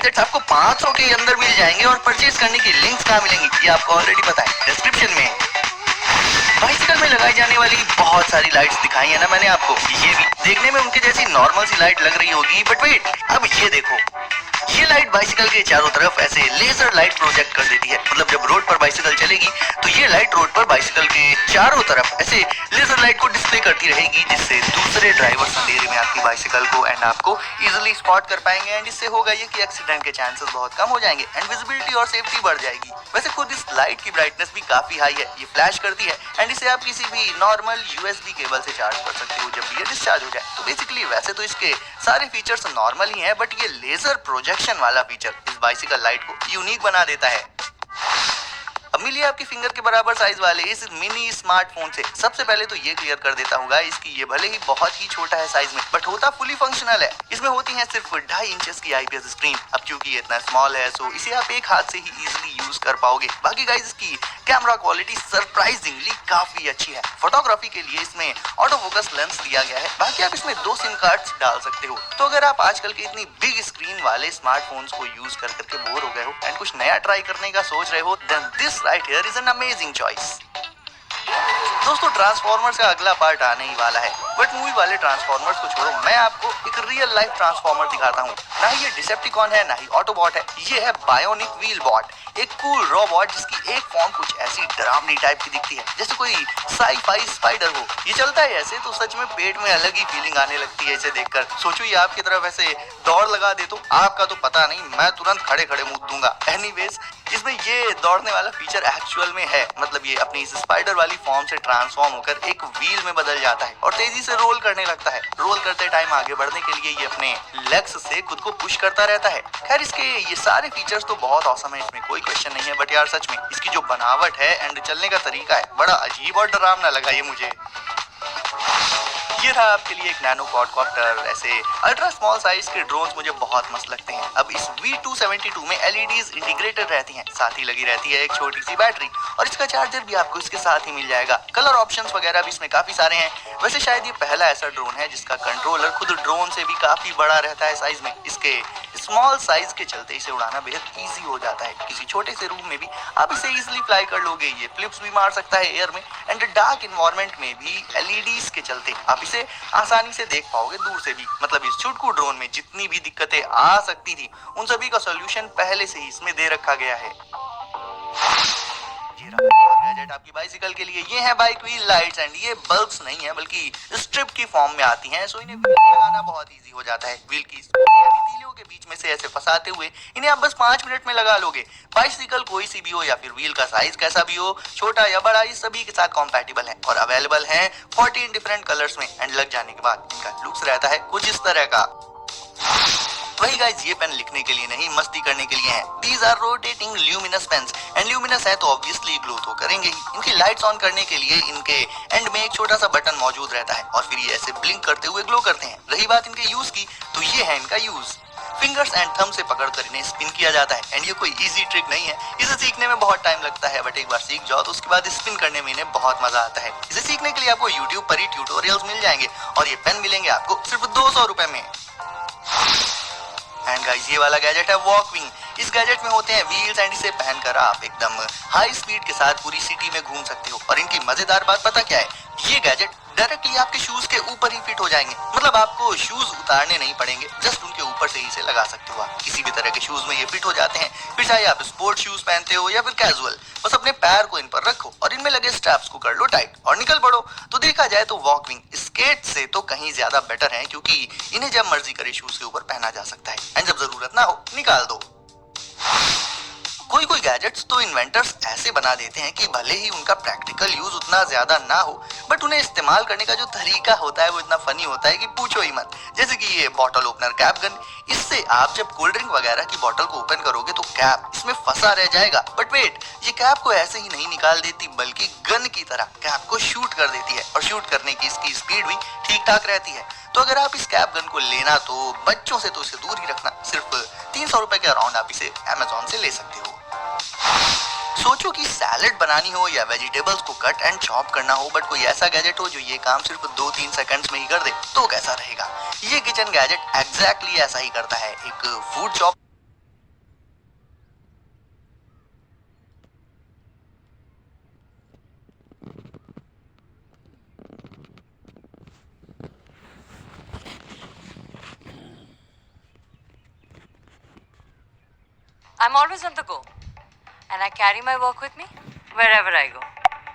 Gadgets आपको 500 के अंदर मिल जाएंगे और परचेज करने की लिंक्स कहाँ मिलेंगी ये आपको ऑलरेडी पता है, डिस्क्रिप्शन में। बाइसिकल में लगाई जाने वाली बहुत सारी लाइट्स दिखाई है ना मैंने आपको, ये भी देखने में उनके जैसी नॉर्मल सी लाइट लग रही होगी, बट वेट, अब ये देखो, ये लाइट बाइसिकल के चारों तरफ ऐसे लेजर लाइट प्रोजेक्ट कर देती है। मतलब जब रोड पर बाइसिकल चलेगी तो ये लाइट रोड पर बाइसिकल के चारों तरफ ऐसे लेजर लाइट को डिस्प्ले करती रहेगी, जिससे दूसरे ड्राइवर्स अंधेरे में आपकी बाइसिकल को एंड आपको इजीली स्पॉट कर पाएंगे एंड इससे होगा ये कि एक्सीडेंट के चांसेस बहुत कम हो जाएंगे एंड विजिबिलिटी और सेफ्टी बढ़ जाएगी। वैसे खुद इस लाइट की ब्राइटनेस भी काफी हाई है, ये फ्लैश करती है एंड इसे आप किसी भी नॉर्मल यूएसबी केबल से चार्ज कर सकते हो जब भी ये डिस्चार्ज हो जाए। तो बेसिकली वैसे तो इसके सारे फीचर्स नॉर्मल ही हैं, बट ये लेजर प्रोजेक्शन वाला फीचर इस बाइसिकल लाइट को यूनिक बना देता है। अब मिलिए आपकी फिंगर के बराबर साइज वाले इस मिनी स्मार्टफोन से। सबसे पहले तो ये क्लियर कर देता हूँ गाइस कि ये भले ही बहुत ही छोटा है साइज में, बट होता फुली फंक्शनल है। इसमें होती है सिर्फ 2.5 इंचेस की आईपीएस स्क्रीन। अब क्योंकि ये इतना स्मॉल है सो इसे आप एक हाथ से ही इजीली यूज कर पाओगे। बाकी गाइस इसकी कैमरा क्वालिटी सरप्राइजिंगली काफी अच्छी है। फोटोग्राफी के लिए इसमें ऑटो फोकस लेंस दिया गया है। बाकी आप इसमें 2 सिम कार्ड्स डाल सकते हो। तो अगर आप आजकल के इतनी बिग स्क्रीन वाले स्मार्टफोन्स को यूज कर करके बोर हो गए हो एंड कुछ नया ट्राई करने का सोच रहे हो, then this right here is an amazing choice. दोस्तों ट्रांसफॉर्मर्स का अगला पार्ट आने ही वाला है, बट मूवी वाले ट्रांसफॉर्मर्स को छोड़ो, मैं आपको एक रियल लाइफ ट्रांसफॉर्मर दिखाता हूँ। ना ही ये डिसेप्टिकॉन है ना ही ऑटोबॉट है, ये है बायोनिक व्हील बॉट, एक कूल रोबोट जिसकी एक फॉर्म कुछ ऐसी डरावनी टाइप की दिखती है जैसे कोई साई-फाई स्पाइडर हो। ये चलता है ऐसे तो सच में पेट में अलग ही फीलिंग आने लगती है इसे देखकर। सोचो ये आपकी तरफ ऐसे दौड़ लगा दे तो आपका तो पता नहीं, मैं तुरंत खड़े खड़े मुड़ दूंगा। एनीवेज इसमें ये दौड़ने वाला फीचर एक्चुअल में है, मतलब ये अपनी इस स्पाइडर वाली फॉर्म से ट्रांसफॉर्म होकर एक व्हील में बदल जाता है और तेजी से रोल करने लगता है। रोल करते टाइम आगे बढ़ने के लिए ये अपने लेग्स से खुद को पुश करता रहता है। खैर इसके ये सारे फीचर्स तो बहुत ऑसम है, इसमें कोई क्वेश्चन नहीं है, बट यार सच में इसकी जो बनावट है एंड चलने का तरीका है बड़ा अजीब और डरावना लगा ये मुझे। ये रहा आपके लिए एक नैनो क्वाडकॉप्टर। ऐसे अल्ट्रा स्मॉल साइज के ड्रोन्स मुझे बहुत मस्त लगते हैं। अब इस V272 में LEDs इंटीग्रेटेड रहती हैं, साथ ही लगी रहती है एक छोटी सी बैटरी और इसका चार्जर भी आपको इसके साथ ही मिल जाएगा। कलर ऑप्शंस वगैरह भी इसमें काफी सारे हैं। वैसे शायद ये पहला ऐसा ड्रोन है जिसका कंट्रोलर खुद ड्रोन से भी काफी बड़ा रहता है साइज में। इसके स्मॉल साइज के चलते इसे उड़ाना बेहद इजी हो जाता है। किसी छोटे से रूम में भी आप इसे इजीली फ्लाई कर लोगे। ये फ्लिप्स भी मार सकता है एयर में एंड डार्क इन्वायरमेंट में भी LEDs के चलते आप इसे आसानी से देख पाओगे दूर से भी। मतलब इस छुटकू ड्रोन में जितनी भी दिक्कतें आ सकती थी उन सभी का सॉल्यूशन पहले से ही इसमें दे रखा गया है। गैजेट आपकी बाइसिकल के लिए ये है बाइक व्हील लाइट्स एंड ये बल्ब्स नहीं है बल्कि स्ट्रिप की फॉर्म में आती हैं, सो इन्हें व्हील लगाना बहुत इजी हो जाता है। व्हील की तीलियों के बीच में से ऐसे फंसाते हुए इन्हें आप बस 5 मिनट में लगा लोगे। बाइसिकल कोई सी भी हो या फिर व्हील का साइज कैसा भी हो, छोटा या बड़ा, ये सभी के साथ कॉम्पैटिबल है और अवेलेबल है 14 डिफरेंट कलर्स में एंड लग जाने के बाद इनका लुक्स रहता है कुछ इस तरह का। वही गाइस ये पेन लिखने के लिए नहीं मस्ती करने के लिए हैं। These are rotating luminous pens and luminous है तो ऑब्वियसली ग्लो तो करेंगे ही। इनकी लाइट्स ऑन करने के लिए इनके एंड में एक छोटा सा बटन मौजूद रहता है और फिर ये ऐसे ब्लिंक करते हुए ग्लो करते हैं। रही बात इनके यूज की तो ये है इनका यूज। फिंगर्स एंड थंब से पकड़कर इन्हें स्पिन किया जाता है एंड ये कोई इजी ट्रिक नहीं है। इसे सीखने में बहुत टाइम लगता है, बट एक बार सीख जाओ तो उसके बाद स्पिन करने में इन्हें बहुत मजा आता है। इसे सीखने के लिए आपको यूट्यूब पर ही ट्यूटोरियल्स मिल जाएंगे और ये पेन मिलेंगे आपको सिर्फ 200 रुपए में। एंड गाइस ये वाला गैजेट है वॉकविंग। इस गैजेट में होते हैं व्हील्स एंड इसे पहनकर आप एकदम हाई स्पीड के साथ पूरी सिटी में घूम सकते हो। और इनकी मजेदार बात पता क्या है, ये गैजेट डायरेक्टली आपके शूज के ऊपर ही फिट हो जाएंगे। मतलब आपको शूज उतारने नहीं पड़ेंगे, जस्ट उनके ऊपर से ही इसे लगा सकते हो। आप किसी भी तरह के शूज में ये फिट हो जाते हैं, फिर चाहे आप स्पोर्ट शूज पहनते हो या फिर कैजुअल, बस अपने पैर को इन पर रखो और इनमें लगे स्ट्रैप्स को कर लो टाइट और निकल पड़ो। तो देखा जाए तो वॉकविंग स्केट से तो कहीं ज्यादा बेटर है, क्योंकि इन्हें जब मर्जी करे शूज के ऊपर पहना जा सकता है एंड जब जरूरत ना हो निकाल दो। कोई गैजेट्स तो इन्वेंटर्स ऐसे बना देते हैं कि भले ही उनका प्रैक्टिकल यूज उतना ज्यादा ना हो, बट उन्हें इस्तेमाल करने का जो तरीका होता है वो इतना फनी होता है कि पूछो ही मत। जैसे कि ये बॉटल ओपनर कैप गन, इससे आप जब कोल्ड ड्रिंक वगैरह की बॉटल को ओपन करोगे तो कैप इसमें फंसा रह जाएगा, बट वेट, ये कैप को ऐसे ही नहीं निकाल देती बल्कि गन की तरह कैप को शूट कर देती है और शूट करने की इसकी स्पीड भी ठीक ठाक रहती है। तो अगर आप इस कैप गन को लेना तो बच्चों से तो इसे दूर ही रखना। सिर्फ 300 रुपए के अराउंड आप इसे अमेजोन से ले सकते हो। सोचो कि सैलेड बनानी हो या वेजिटेबल्स को कट एंड चॉप करना हो, बट कोई ऐसा गैजेट हो जो ये काम सिर्फ 2-3 सेकंड्स में ही कर दे, तो कैसा रहेगा। ये किचन गैजेट एग्जैक्टली ऐसा ही करता है। एक food chop I'm always on the go. And I carry my work with me wherever I go.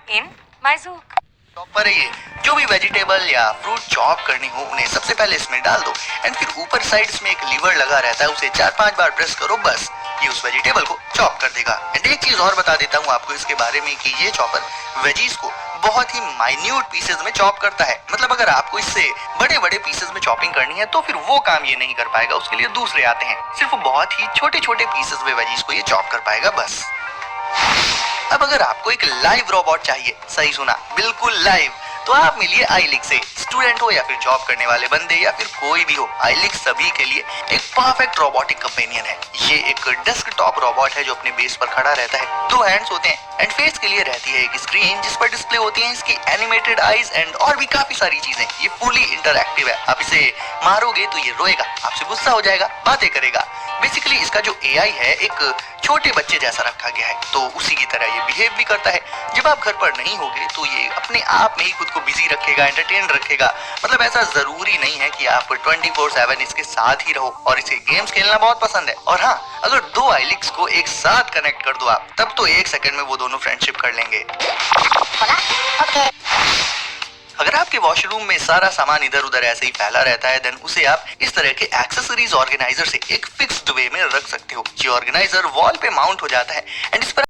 In my Zook. Chopper है ये। जो भी वेजिटेबल या फ्रूट चॉप करनी हो उन्हें सबसे पहले इसमें डाल दो एंड फिर ऊपर साइड्स में एक लीवर लगा रहता है, उसे 4-5 बार प्रेस करो, बस ये उस वेजिटेबल को चॉप कर देगा। एंड एक चीज और बता देता हूँ आपको इसके बारे में कि ये चॉपर वेजीज को बहुत ही माइन्यूट पीसेस में चॉप करता है। मतलब अगर आपको इससे बड़े बड़े पीसेस में चॉपिंग करनी है तो फिर वो काम ये नहीं कर पाएगा, उसके लिए दूसरे आते हैं। सिर्फ बहुत ही छोटे छोटे पीसेस में वेजीज को ये चॉप कर पाएगा बस। अब अगर आपको एक लाइव रोबोट चाहिए, सही सुना, बिल्कुल लाइव, तो आप मिलिए iLink से। स्टूडेंट हो या फिर जॉब करने वाले बंदे या फिर कोई भी हो, iLink सभी के लिए एक परफेक्ट रोबोटिक कंपेनियन है। ये एक डेस्कटॉप रोबोट है जो अपने बेस पर खड़ा रहता है, 2 हैंड्स होते हैं एंड फेस के लिए रहती है एक स्क्रीन जिस पर डिस्प्ले होती है इसकी एनिमेटेड आईज एंड और भी काफी सारी चीजें। ये फुली इंटरैक्टिव है, आप इसे मारोगे तो ये रोएगा, आपसे गुस्सा हो जाएगा, बातें करेगा। बेसिकली इसका जो एआई है एक छोटे बच्चे जैसा रखा गया है, तो उसी की तरह ये बिहेव भी करता है। जब आप घर पर नहीं होगे तो ये अपने आप में ही खुद को बिजी रखेगा, एंटरटेन रखेगा। मतलब ऐसा जरूरी नहीं है कि आप 24/7 इसके साथ ही रहो, और इसे गेम्स खेलना बहुत पसंद है। और हाँ, अगर 2 iLinks को एक साथ कनेक्ट कर दो आप, तब तो 1 सेकंड में वो दोनों फ्रेंडशिप कर लेंगे। अगर आपके वॉशरूम में सारा सामान इधर उधर ऐसे ही फैला रहता है, देन उसे आप इस तरह के एक्सेसरीज ऑर्गेनाइजर से एक फिक्स्ड वे में रख सकते हो। ये ऑर्गेनाइजर वॉल पे माउंट हो जाता है एंड इस पर